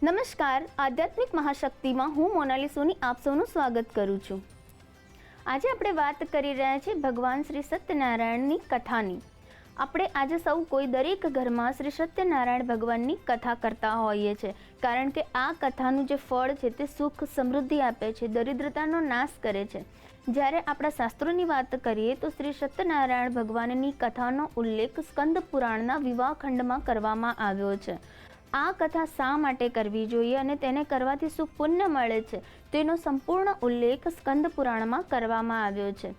નમસ્કાર, આધ્યાત્મિક મહાશક્તિમાં હું મોનાલી સોની આપ સૌનું સ્વાગત કરું છું। આજે આપણે વાત કરી રહ્યા છીએ ભગવાન શ્રી સત્યનારાયણની કથાની। આપણે આજે સૌ કોઈ દરેક ઘરમાં શ્રી સત્યનારાયણ ભગવાનની કથા કરતા હોઈએ છીએ, કારણ કે આ કથાનું જે ફળ છે તે સુખ સમૃદ્ધિ આપે છે, દરિદ્રતાનો નાશ કરે છે। જ્યારે આપણા શાસ્ત્રોની વાત કરીએ તો શ્રી સત્યનારાયણ ભગવાનની કથાનો ઉલ્લેખ સ્કંદ પુરાણના વિવાહ ખંડમાં કરવામાં આવ્યો છે। આ કથા શા માટે કરવી જોઈએ અને તેને કરવાથી શું પુણ્ય મળે છે તેનો સંપૂર્ણ ઉલ્લેખ સ્કંદ પુરાણમાં કરવામાં આવ્યો છે।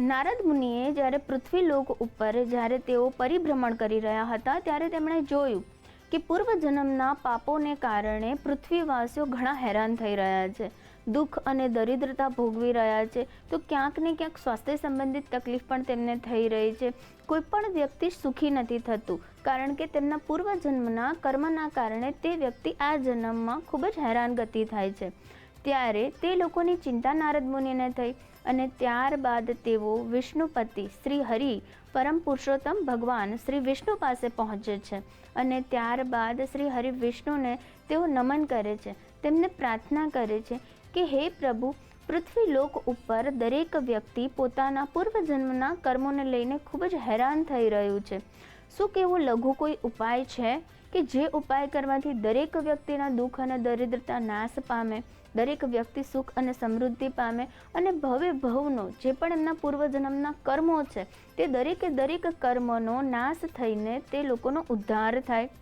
નારદ મુનિએ જ્યારે પૃથ્વીલોક ઉપર જ્યારે તેઓ પરિભ્રમણ કરી રહ્યા હતા ત્યારે તેમણે જોયું કે પૂર્વજન્મના પાપોને કારણે પૃથ્વીવાસીઓ ઘણા હેરાન થઈ રહ્યા છે, દુઃખ અને દરિદ્રતા ભોગવી રહ્યા છે, તો ક્યાંક ને ક્યાંક સ્વાસ્થ્ય સંબંધિત તકલીફ પણ તેમને થઈ રહી છે। કોઈ પણ વ્યક્તિ સુખી નથી થતું, કારણ કે તેમના પૂર્વજન્મના કર્મના કારણે તે વ્યક્તિ આ જન્મમાં ખૂબ જ હેરાનગતિ થાય છે। ત્યારે તે લોકોની ચિંતા નારદ મુનિને થઈ અને ત્યારબાદ તેઓ વિષ્ણુપતિ શ્રી હરિ પરમ પુરુષોત્તમ ભગવાન શ્રી વિષ્ણુ પાસે પહોંચે છે અને ત્યારબાદ શ્રી હરિ વિષ્ણુને તેઓ નમન કરે છે, તેમને પ્રાર્થના કરે છે કે હે પ્રભુ, પૃથ્વીલોક ઉપર દરેક વ્યક્તિ પોતાના પૂર્વજન્મના કર્મોને લઈને ખૂબ જ હેરાન થઈ રહ્યું છે। શું કેવો લઘુ કોઈ ઉપાય છે કે જે ઉપાય કરવાથી દરેક વ્યક્તિના દુઃખ અને દરિદ્રતા નાશ પામે, દરેક વ્યક્તિ સુખ અને સમૃદ્ધિ પામે અને ભવે ભવનો જે પણ એમના પૂર્વજન્મના કર્મો છે તે દરેક કર્મનો નાશ થઈને તે લોકોનો ઉદ્ધાર થાય?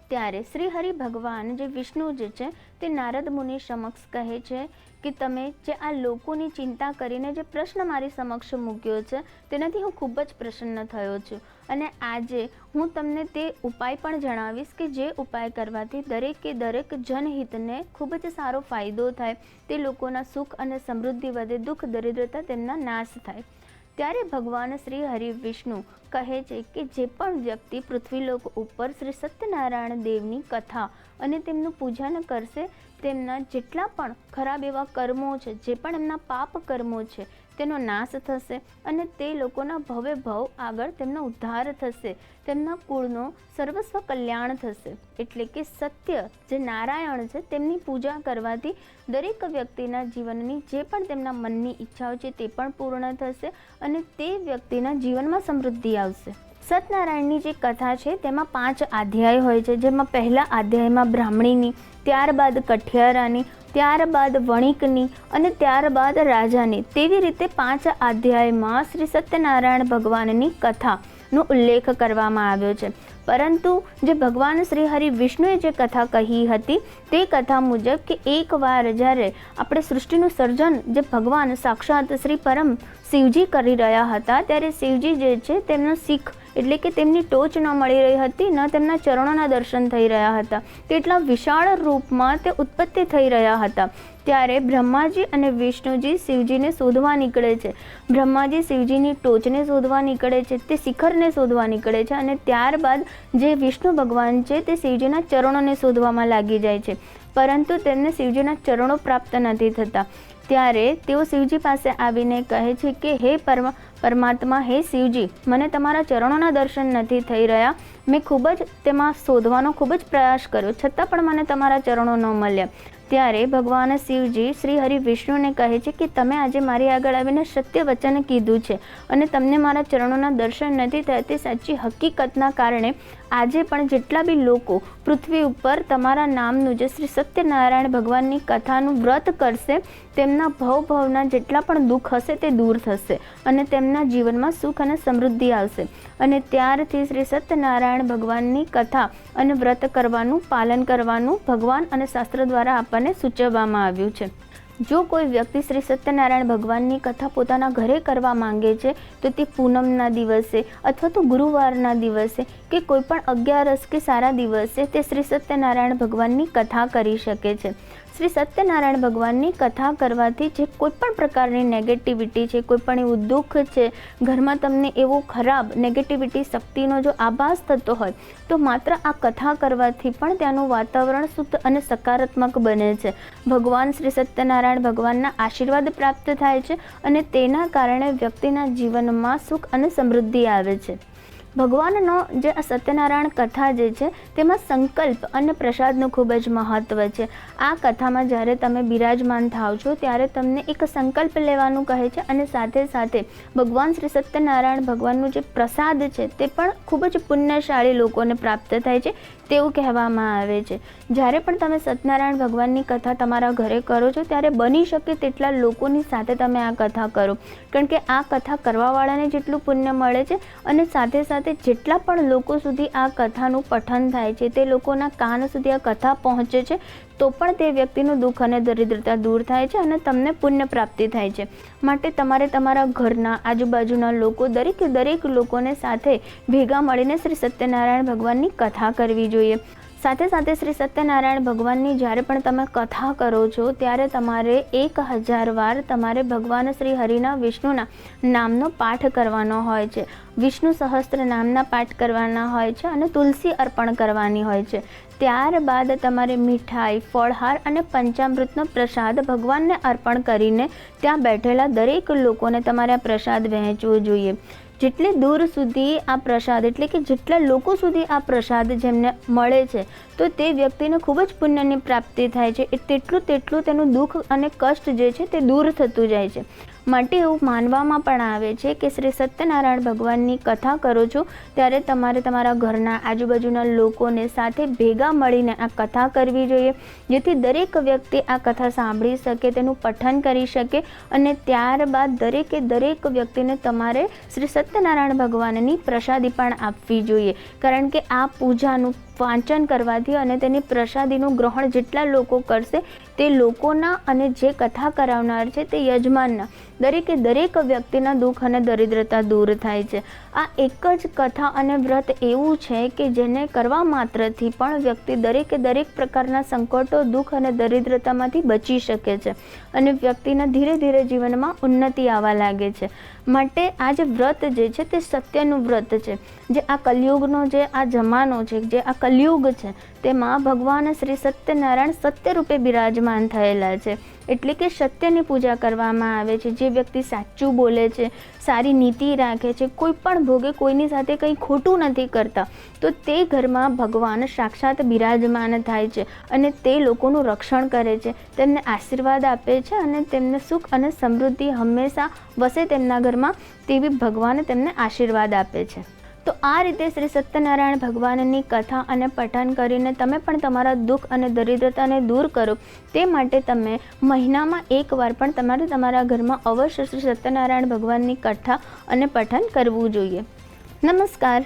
ત્યારે શ્રી હરિ ભગવાન જે વિષ્ણુ જે છે તે નારદ મુનિ સમક્ષ કહે છે કે તમે જે આ લોકોની ચિંતા કરીને જે પ્રશ્ન મારી સમક્ષ મૂક્યો છે તેનાથી હું ખૂબ જ પ્રસન્ન થયો છું અને આજે હું તમને તે ઉપાય પણ જણાવીશ કે જે ઉપાય કરવાથી દરેક જનહિતને ખૂબ જ સારો ફાયદો થાય, તે લોકોના સુખ અને સમૃદ્ધિ વધે, દુઃખ દરિદ્રતા તેમના નાશ થાય। ત્યારે ભગવાન શ્રી હરિ વિષ્ણુ કહે છે કે જે પણ વ્યક્તિ પૃથ્વીલોક ઉપર શ્રી સત્યનારાયણ દેવની કથા અને તેમનું પૂજન કરશે, તેમના જેટલા પણ ખરાબ એવા કર્મો છે, જે પણ એમના પાપ કર્મો છે તેનો નાશ થશે અને તે લોકોના ભવે ભવ આગળ તેમનો ઉદ્ધાર થશે, તેમના કુળનો સર્વસ્વ કલ્યાણ થશે। એટલે કે સત્ય જે નારાયણ છે તેમની પૂજા કરવાથી દરેક વ્યક્તિના જીવનની જે પણ તેમના મનની ઈચ્છાઓ છે તે પણ પૂર્ણ થશે અને તે વ્યક્તિના જીવનમાં સમૃદ્ધિ આવશે। સત્યનારાયણની જે કથા છે તેમાં 5 અધ્યાય હોય છે, જેમાં પહેલા અધ્યાયમાં બ્રાહ્મણીની, ત્યારબાદ કઠિયારાની, ત્યારબાદ વણિકની અને ત્યારબાદ રાજાની, તેવી રીતે 5 અધ્યાયમાં શ્રી સત્યનારાયણ ભગવાનની કથાનો ઉલ્લેખ કરવામાં આવ્યો છે। પરંતુ જે ભગવાન શ્રી હરિ વિષ્ણુએ જે કથા કહી હતી તે કથા મુજબ કે એકવાર જ્યારે આપણે સૃષ્ટિનું સર્જન જે ભગવાન સાક્ષાત શ્રી પરમ શિવજી કરી રહ્યા હતા ત્યારે શિવજી જે છે તેમનો શીખ એટલે કે તેમની ટોચ ન મળી રહી હતી, ન તેમના ચરણોના દર્શન થઈ રહ્યા હતા, તેટલા વિશાળ રૂપમાં તે ઉત્પત્તિ થઈ રહ્યા હતા। ત્યારે બ્રહ્માજી અને વિષ્ણુજી શિવજીને શોધવા નીકળે છે, બ્રહ્માજી શિવજીની ટોચને શોધવા નીકળે છે, તે શિખરને શોધવા નીકળે છે અને ત્યારબાદ જે વિષ્ણુ ભગવાન છે તે શિવજીના ચરણોને શોધવામાં લાગી જાય છે, પરંતુ તેમને શિવજીના ચરણો પ્રાપ્ત નથી થતા। ત્યારે તેઓ શિવજી પાસે આવીને કહે છે કે હે પરમાત્મા, હે શિવજી, મને તમારા ચરણોના દર્શન નથી થઈ રહ્યા, મેં ખૂબ જ તેમાં શોધવાનો ખૂબ જ પ્રયાસ કર્યો, છતાં પણ મને તમારા ચરણો ન મળ્યા। ત્યારે ભગવાન શિવજી શ્રી હરિ વિષ્ણુને કહે છે કે તમે આજે મારી આગળ આવીને સત્ય વચન કીધું છે અને તમને મારા ચરણોના દર્શન નથી થયા, તે સાચી હકીકતના કારણે આજે પણ જેટલા બી લોકો પૃથ્વી ઉપર તમારા નામનું જે શ્રી સત્યનારાયણ ભગવાનની કથાનું વ્રત કરશે તેમના ભવના જેટલા પણ દુઃખ હશે તે દૂર થશે અને તેમના જીવનમાં સુખ અને સમૃદ્ધિ આવશે। અને ત્યારથી શ્રી સત્યનારાયણ ભગવાનની કથા અને વ્રત કરવાનું, પાલન કરવાનું ભગવાન અને શાસ્ત્ર દ્વારા આપણને સૂચવવામાં આવ્યું છે। જો કોઈ વ્યક્તિ શ્રી સત્યનારાયણ ભગવાનની કથા પોતાના ઘરે કરવા માંગે છે તો તે પૂનમના દિવસે અથવા તો ગુરુવારના દિવસે કે કોઈ પણ 11 કે સારા દિવસે તે શ્રી સત્યનારાયણ ભગવાનની કથા કરી શકે છે। શ્રી સત્યનારાયણ ભગવાનની કથા કરવાથી જે કોઈ પણ પ્રકારની નેગેટિવિટી છે, કોઈ પણ એવું દુઃખ છે, ઘરમાં તમને એવો ખરાબ નેગેટિવિટી શક્તિનો જો આભાસ થતો હોય તો માત્ર આ કથા કરવાથી પણ ત્યાંનું વાતાવરણ શુદ્ધ અને સકારાત્મક બને છે। ભગવાન શ્રી સત્યનારાયણ ભગવાનના આશીર્વાદ પ્રાપ્ત થાય છે અને તેના કારણે વ્યક્તિના જીવનમાં સુખ અને સમૃદ્ધિ આવે છે। ભગવાનનો જે આ સત્યનારાયણ કથા જે છે તેમાં સંકલ્પ અને પ્રસાદનું ખૂબ જ મહત્ત્વ છે. આ કથામાં જ્યારે તમે બિરાજમાન થાવ છો ત્યારે તમને એક સંકલ્પ લેવાનું કહે છે અને સાથે સાથે ભગવાન શ્રી સત્યનારાયણ ભગવાનનું જે પ્રસાદ છે તે પણ ખૂબ જ પુણ્યશાળી લોકોને પ્રાપ્ત થાય છે તેવું કહેવામાં આવે છે. જ્યારે પણ તમે સત્યનારાયણ ભગવાનની કથા તમારા ઘરે કરો છો ત્યારે બની શકે તેટલા લોકોની સાથે તમે આ કથા કરો, કારણ કે આ કથા કરવાવાળાને જેટલું પુણ્ય મળે છે અને સાથે સાથે જેટલા પણ લોકો સુધી આ કથાનું પઠન થાય છે તે લોકોના કાન સુધી આ કથા પહોંચે છે તો પણ તે વ્યક્તિનું દુઃખ અને દરિદ્રતા દૂર થાય છે અને તમને પુણ્ય પ્રાપ્તિ થાય છે. માટે તમારે તમારા ઘરના આજુબાજુના લોકો દરેક લોકોને સાથે ભેગા મળીને શ્રી સત્યનારાયણ ભગવાનની કથા કરવી જોઈએ. સાથે સાથે શ્રી સત્યનારાયણ ભગવાનની જ્યારે પણ તમે કથા કરો છો ત્યારે તમારે 1000 વાર તમારે ભગવાન શ્રી હરિના વિષ્ણુના નામનો પાઠ કરવાનો હોય છે. વિષ્ણુ સહસ્ત્ર નામના પાઠ કરવાના હોય છે અને તુલસી અર્પણ કરવાની હોય છે. ત્યારબાદ તમારે મીઠાઈ, ફળહાર અને પંચામૃતનો પ્રસાદ ભગવાનને અર્પણ કરીને ત્યાં બેઠેલા દરેક લોકોને તમારે આ પ્રસાદ વહેંચવો જોઈએ. જેટલી દૂર સુધી આ પ્રસાદ એટલે કે જેટલા લોકો સુધી આ પ્રસાદ જેમને મળે છે તો તે વ્યક્તિને ખૂબ જ પુણ્યની પ્રાપ્તિ થાય છે. તેટલું તેનું દુઃખ અને કષ્ટ જે છે તે દૂર થતું જાય છે. માટે એવું માનવામાં પણ આવે છે કે શ્રી સત્યનારાયણ ભગવાનની કથા કરો છો ત્યારે તમારે તમારા ઘરના આજુબાજુના લોકોને સાથે ભેગા મળીને આ કથા કરવી જોઈએ, જેથી દરેક વ્યક્તિ આ કથા સાંભળી શકે, તેનું પઠન કરી શકે અને ત્યારબાદ દરેક વ્યક્તિને તમારે શ્રી સત્યનારાયણ ભગવાનની પ્રસાદી પણ આપવી જોઈએ. કારણ કે આ પૂજાનું વાંચન કરવાથી અને તેની પ્રસાદીનું ગ્રહણ જેટલા લોકો કરશે તે લોકોના અને જે કથા કરાવનાર છે તે યજમાનના દરેક વ્યક્તિના દુઃખ અને દરિદ્રતા દૂર થાય છે. આ એક જ કથા અને વ્રત એવું છે કે જેને કરવા માત્રથી પણ વ્યક્તિ દરેક પ્રકારના સંકટો, દુઃખ અને દરિદ્રતામાંથી બચી શકે છે અને વ્યક્તિના ધીરે જીવનમાં ઉન્નતિ આવવા લાગે છે. માટે આ જે વ્રત જે છે તે સત્યનું વ્રત છે. જે આ કલિયુગનો જે આ જમાનો છે, જે આ કલિયુગ છે તેમાં ભગવાન શ્રી સત્યનારાયણ સત્ય રૂપે બિરાજમાન થયેલા છે. એટલે કે સત્યની પૂજા કરવામાં આવે છે. જે વ્યક્તિ સાચું બોલે છે, સારી નીતિ રાખે છે, કોઈ પણ ભોગે કોઈની સાથે કંઈ ખોટું નથી કરતા તો તે ઘરમાં ભગવાન સાક્ષાત બિરાજમાન થાય છે અને તે લોકોનું રક્ષણ કરે છે, તેમને આશીર્વાદ આપે છે અને તેમને સુખ અને સમૃદ્ધિ હંમેશા વસે તેમના ઘરમાં તેવી ભગવાન તેમને આશીર્વાદ આપે છે. તો આ રીતે શ્રી સત્યનારાયણ ભગવાનની કથા અને પઠન કરીને તમે પણ તમારા દુઃખ અને દરિદ્રતાને દૂર કરો તે માટે તમે મહિનામાં એકવાર પણ તમારે તમારા ઘરમાં અવશ્ય શ્રી સત્યનારાયણ ભગવાનની કથા અને પઠન કરવું જોઈએ. નમસ્કાર.